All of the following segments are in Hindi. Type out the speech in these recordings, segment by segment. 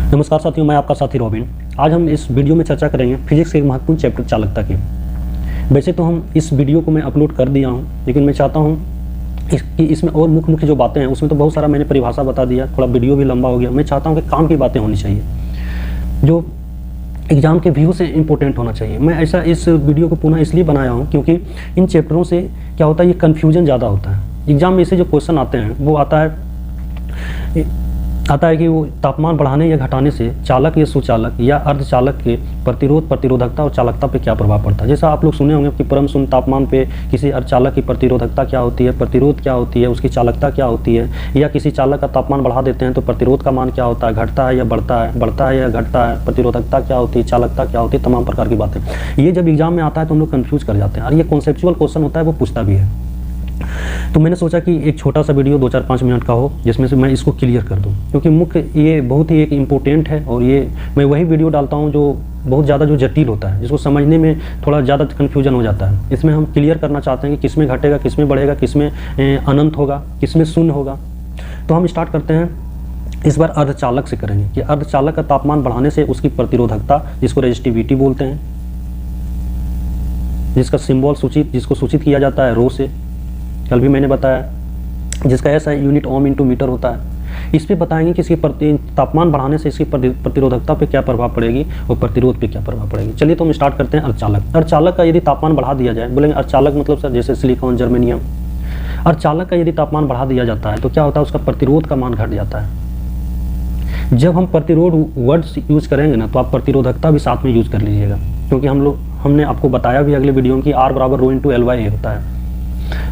नमस्कार साथियों, मैं आपका साथी रॉबिन। आज हम इस वीडियो में चर्चा करेंगे फिजिक्स के एक महत्वपूर्ण चैप्टर चालकता की। वैसे तो हम इस वीडियो को मैं अपलोड कर दिया हूं, लेकिन मैं चाहता हूं कि इसमें और मुख्य जो बातें हैं उसमें तो बहुत सारा मैंने परिभाषा बता दिया, थोड़ा वीडियो भी लंबा हो गया। मैं चाहता हूँ कि काम की बातें होनी चाहिए जो एग्जाम के व्यू से इंपॉर्टेंट होना चाहिए। मैं ऐसा इस वीडियो को पुनः इसलिए बनाया हूँ क्योंकि इन चैप्टरों से क्या होता है, ये कन्फ्यूजन ज़्यादा होता है। एग्जाम में से जो क्वेश्चन आते हैं वो आता है कि वो तापमान बढ़ाने या घटाने से चालक या सुचालक या अर्धचालक के प्रतिरोध, प्रतिरोधकता और चालकता पे क्या प्रभाव पड़ता है। जैसा आप लोग सुने होंगे कि परम शून्य तापमान पे किसी अर्धचालक की प्रतिरोधकता क्या होती है, प्रतिरोध क्या होती है, उसकी चालकता क्या होती है, या किसी चालक का तापमान बढ़ा देते हैं तो प्रतिरोध का मान क्या होता है, घटता है या बढ़ता है या घटता है, प्रतिरोधकता क्या होती है, चालकता क्या होती है, तमाम प्रकार की बातें। ये जब एग्जाम में आता है तो हम लोग कन्फ्यूज कर जाते हैं और ये कॉन्सेप्चुअल क्वेश्चन होता है, वो पूछता भी है। तो मैंने सोचा कि एक छोटा सा वीडियो 2-4-5 मिनट का हो जिसमें से मैं इसको क्लियर कर दूं, क्योंकि मुख्य ये बहुत ही एक इम्पोर्टेंट है और ये मैं वही वीडियो डालता हूं जो बहुत ज़्यादा जो जटिल होता है, जिसको समझने में थोड़ा ज़्यादा कन्फ्यूजन हो जाता है। इसमें हम क्लियर करना चाहते हैं कि किस में घटेगा, किस में बढ़ेगा, किस में अनंत होगा, किस में शून्य होगा। तो हम स्टार्ट करते हैं। इस बार अर्धचालक से करेंगे कि अर्धचालक का तापमान बढ़ाने से उसकी प्रतिरोधकता, जिसको रेजिस्टिविटी बोलते हैं, जिसका सिंबल जिसको सूचित किया जाता है रो से, कल भी मैंने बताया, जिसका ऐसा यूनिट ओम इंटू मीटर होता है। इस पे बताएंगे कि इसके तापमान बढ़ाने से इसकी प्रतिरोधकता पे क्या प्रभाव पड़ेगी और प्रतिरोध पे क्या प्रभाव पड़ेगी। चलिए तो हम स्टार्ट करते हैं। अर्धचालक। अर्धचालक का यदि तापमान बढ़ा दिया जाए, बोलेंगे अर्धचालक मतलब सर जैसे सिलिकॉन, जर्मेनियम। अर्धचालक का यदि तापमान बढ़ा दिया जाता है तो क्या होता है, उसका प्रतिरोध का मान घट जाता है। जब हम प्रतिरोध वर्ड यूज करेंगे ना तो आप प्रतिरोधकता भी साथ में यूज कर लीजिएगा, क्योंकि हमने आपको बताया भी अगले वीडियो में कि R बराबर रो इंटू LY होता है।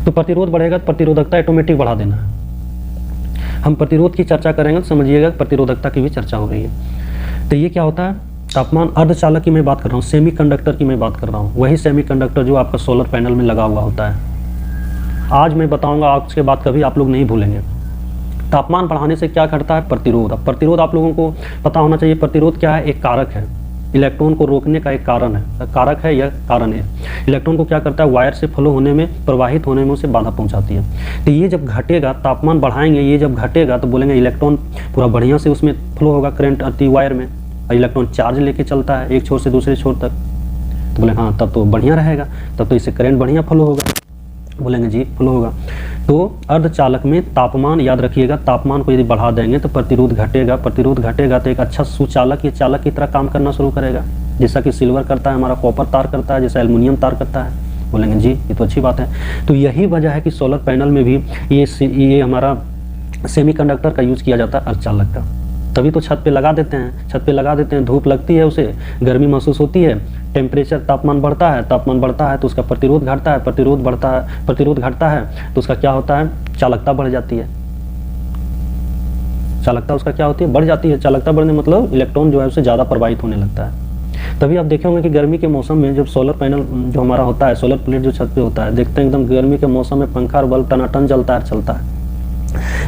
तो प्रतिरोध बढ़ेगा तो प्रतिरोधकता ऑटोमेटिक बढ़ा देना है। हम प्रतिरोध की चर्चा करेंगे तो समझिएगा प्रतिरोधकता की भी चर्चा हो रही है। तो ये क्या होता है, तापमान। अर्धचालक की मैं बात कर रहा हूँ, सेमीकंडक्टर की मैं बात कर रहा हूँ, वही सेमीकंडक्टर जो आपका सोलर पैनल में लगा हुआ होता है। आज मैं बताऊंगा, आज के बाद कभी आप लोग नहीं भूलेंगे। तापमान बढ़ाने से क्या घटता है, प्रतिरोध। अब प्रतिरोध आप लोगों को पता होना चाहिए। प्रतिरोध क्या है, एक कारक है, इलेक्ट्रॉन को रोकने का एक कारण है, कारक है या कारण है। इलेक्ट्रॉन को क्या करता है, वायर से फ्लो होने में, प्रवाहित होने में उसे बाधा पहुंचाती है। तो ये जब घटेगा, तापमान बढ़ाएंगे, ये जब घटेगा तो बोलेंगे इलेक्ट्रॉन पूरा बढ़िया से उसमें फ्लो होगा, करंट आती वायर में, और इलेक्ट्रॉन चार्ज लेके चलता है एक छोर से दूसरे छोर तक। तो बोले हाँ, तब तो बढ़िया रहेगा, तब तो इससे करंट बढ़िया फ्लो होगा। बोलेंगे जी फ्लो होगा। तो अर्धचालक में तापमान, याद रखिएगा, तापमान को यदि बढ़ा देंगे तो प्रतिरोध घटेगा। प्रतिरोध घटेगा तो एक अच्छा सुचालक या चालक की तरह काम करना शुरू करेगा, जैसा कि सिल्वर करता है, हमारा कॉपर तार करता है, जैसा एल्युमिनियम तार करता है। बोलेंगे जी ये तो अच्छी बात है। तो यही वजह है कि सोलर पैनल में भी ये हमारा सेमीकंडक्टर का यूज़ किया जाता है, अर्धचालक का। तभी तो छत पे लगा देते हैं, धूप लगती है, उसे गर्मी महसूस होती है, टेम्परेचर, तापमान बढ़ता है तो उसका प्रतिरोध घटता है, प्रतिरोध घटता है तो उसका क्या होता है, चालकता बढ़ जाती है। चालकता उसका क्या होती है, बढ़ जाती है। चालकता बढ़ने मतलब इलेक्ट्रॉन जो है उसे ज़्यादा प्रवाहित होने लगता है। तभी आप देखे होंगे कि गर्मी के मौसम में जब सोलर पैनल जो हमारा होता है, सोलर प्लेट जो छत पे होता है, देखते हैं एकदम गर्मी के मौसम में पंखा और बल्ब टनाटन चलता है।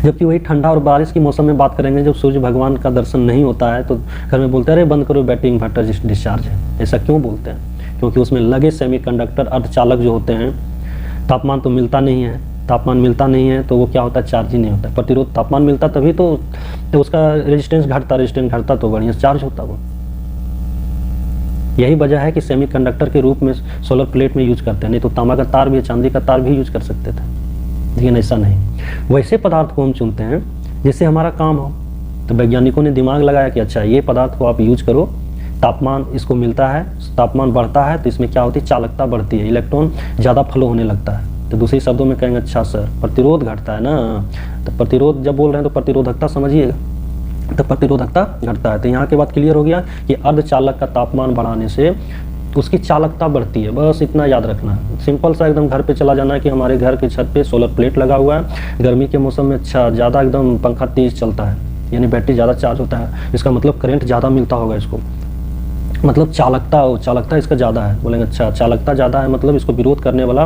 जबकि वही ठंडा और बारिश के मौसम में बात करेंगे, जब सूर्य भगवान का दर्शन नहीं होता है तो घर में बोलते हैं अरे बंद करो, बैटरी इन्वर्टर डिस्चार्ज है। ऐसा क्यों बोलते हैं, क्योंकि उसमें लगे सेमीकंडक्टर अर्धचालक जो होते हैं, तापमान तो मिलता नहीं है तो वो क्या होता है, चार्ज ही नहीं होता। प्रतिरोध, तापमान मिलता तभी तो उसका रेजिस्टेंस घटता तो बढ़िया चार्ज होता वो। यही वजह है कि सेमीकंडक्टर के रूप में सोलर प्लेट में यूज करते हैं, नहीं तो तांबा का तार भी, चांदी का तार भी यूज कर सकते थे, लेकिन ऐसा नहीं। वैसे पदार्थ को हम चुनते हैं जिससे हमारा काम हो। तो वैज्ञानिकों ने दिमाग लगाया कि अच्छा ये पदार्थ को आप यूज करो, तापमान इसको मिलता है, तापमान बढ़ता है तो इसमें क्या होती है, चालकता बढ़ती है, इलेक्ट्रॉन ज़्यादा फ्लो होने लगता है। तो दूसरे शब्दों में कहेंगे अच्छा सर प्रतिरोध घटता है ना, तो प्रतिरोध जब बोल रहे हैं तो प्रतिरोधकता समझिएगा, तो प्रतिरोधकता घटता है। तो यहाँ के बाद क्लियर हो गया कि अर्धचालक का तापमान बढ़ाने से उसकी चालकता बढ़ती है। बस इतना याद रखना है, सिंपल सा एकदम घर पे चला जाना है कि हमारे घर के छत पे सोलर प्लेट लगा हुआ है, गर्मी के मौसम में अच्छा ज़्यादा एकदम पंखा तेज चलता है, यानी बैटरी ज़्यादा चार्ज होता है, इसका मतलब करंट ज़्यादा मिलता होगा इसको, मतलब चालकता इसका ज़्यादा है। बोलेंगे अच्छा चालकता ज़्यादा है मतलब इसको विरोध करने वाला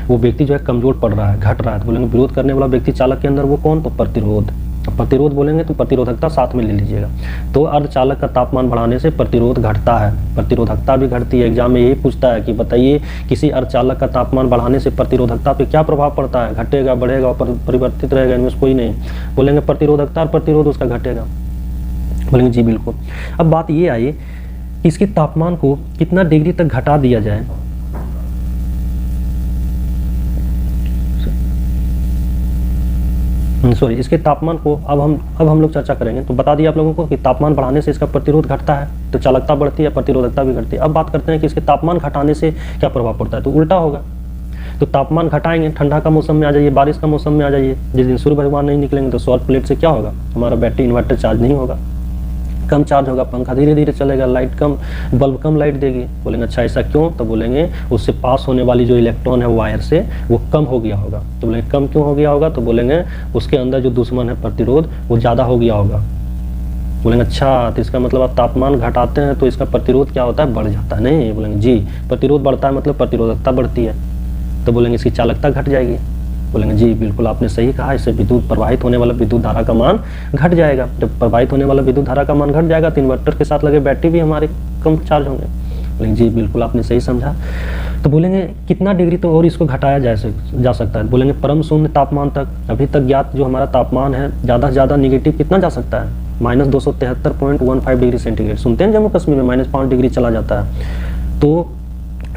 वो व्यक्ति जो है कमज़ोर पड़ रहा है, घट रहा है। तो बोलेंगे विरोध करने वाला व्यक्ति चालक के अंदर वो कौन, तो प्रतिरोध। प्रतिरोध बोलेंगे तो प्रतिरोधकता साथ में ले लीजिएगा। तो अर्धचालक का तापमान बढ़ाने से प्रतिरोध घटता है, प्रतिरोधकता भी घटती है। एग्जाम में यही पूछता है कि बताइए किसी अर्धचालक का तापमान बढ़ाने से प्रतिरोधकता पे क्या प्रभाव पड़ता है, घटेगा, बढ़ेगा, परिवर्तित रहेगा, इनमें कोई नहीं। बोलेंगे प्रतिरोधकता और प्रतिरोध उसका घटेगा। बोलेंगे जी बिल्कुल। अब बात ये आई कि इसके तापमान को कितना डिग्री तक घटा दिया जाए। सॉरी, इसके तापमान को अब हम लोग चर्चा करेंगे। तो बता दिया आप लोगों को कि तापमान बढ़ाने से इसका प्रतिरोध घटता है, तो चालकता बढ़ती है, प्रतिरोधकता भी घटती है। अब बात करते हैं कि इसके तापमान घटाने से क्या प्रभाव पड़ता है। तो उल्टा होगा। तो तापमान घटाएंगे, ठंडा का मौसम में आ जाइए, बारिश का मौसम में आ जाइए, जिस दिन सूर्य भगवान नहीं निकलेंगे तो सौर प्लेट से क्या होगा, हमारा बैटरी इन्वर्टर चार्ज नहीं होगा, कम चार्ज होगा, पंखा धीरे धीरे चलेगा, लाइट कम, बल्ब कम लाइट देगी। बोलेंगे अच्छा ऐसा क्यों, तो बोलेंगे उससे पास होने वाली जो इलेक्ट्रॉन है वायर से वो कम हो गया होगा। तो बोलेंगे कम क्यों हो गया होगा, तो बोलेंगे उसके अंदर जो दुश्मन है प्रतिरोध वो ज़्यादा हो गया होगा। बोलेंगे अच्छा, तो इसका मतलब आप तापमान घटाते हैं तो इसका प्रतिरोध क्या होता है, बढ़ जाता है। नहीं, बोलेंगे जी प्रतिरोध बढ़ता है मतलब प्रतिरोधकता बढ़ती है। तो बोलेंगे इसकी चालकता घट जाएगी। बोलेंगे जी बिल्कुल आपने सही कहा, इससे विद्युत प्रवाहित होने वाला विद्युत धारा का मान घट जाएगा। जब प्रवाहित होने वाला विद्युत धारा का मान घट जाएगा तो इन्वर्टर के साथ लगे बैटरी भी हमारे कम चार्ज होंगे। बोलेंगे जी बिल्कुल आपने सही समझा। तो बोलेंगे कितना डिग्री तो और इसको घटाया जा सकता है। बोलेंगे परम शून्य तापमान तक। अभी तक ज्ञात जो हमारा तापमान है ज़्यादा से ज़्यादा निगेटिव कितना जा सकता है, -273.15 डिग्री सेंटीग्रेड। सुनते हैं जम्मू कश्मीर में -5 डिग्री चला जाता है। तो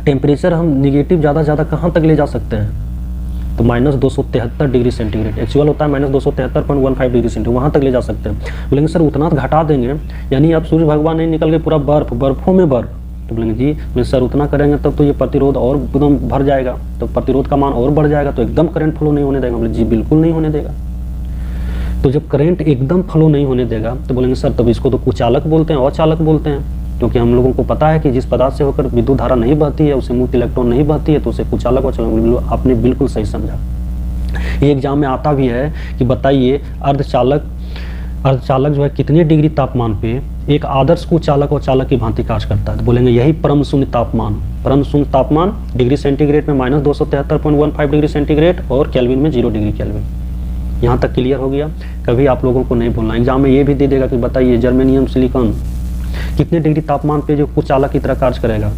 टेम्परेचर हम निगेटिव ज़्यादा से ज़्यादा कहाँ तक ले जा सकते हैं, तो -273 डिग्री सेंटीग्रेड। एक्चुअल होता है -273.15 डिग्री सेंटीग्रेड, वहाँ तक ले जा सकते हैं। बोलेंगे सर उतना घटा देंगे, यानी अब सूर्य भगवान नहीं निकल के पूरा बर्फों में बर्फ। तो बोलेंगे जी सर उतना करेंगे तब तो ये प्रतिरोध और एकदम भर जाएगा, तो प्रतिरोध का मान और बढ़ जाएगा, तो एकदम करंट फ्लो नहीं होने देगा। बोले जी बिल्कुल नहीं होने देगा। तो जब करंट एकदम फ्लो नहीं होने देगा तो बोलेंगे सर तब इसको तो कुचालक बोलते हैं, अचालक बोलते हैं, क्योंकि हम लोगों को पता है कि जिस पदार्थ से होकर विद्युत धारा नहीं बहती है, उसे मुक्त इलेक्ट्रॉन नहीं बहती है, तो उसे कुचालक व चालक। आपने बिल्कुल सही समझा। ये एग्जाम में आता भी है कि बताइए अर्धचालक जो है कितने डिग्री तापमान पे एक आदर्श कुचालक और चालक की भांति कार्य करता है। तो बोलेंगे यही परम शून्य तापमान। परम शून्य तापमान डिग्री सेंटीग्रेड में -273.15 डिग्री सेंटीग्रेड और केल्विन में 0 डिग्री केल्विन। यहाँ तक क्लियर हो गया। कभी आप लोगों को नहीं भूलना। एग्जाम में ये भी दे देगा कि बताइए जर्मेनियम सिलिकॉन कितने डिग्री तापमान पे जो कुचालक की तरह कार्य करेगा।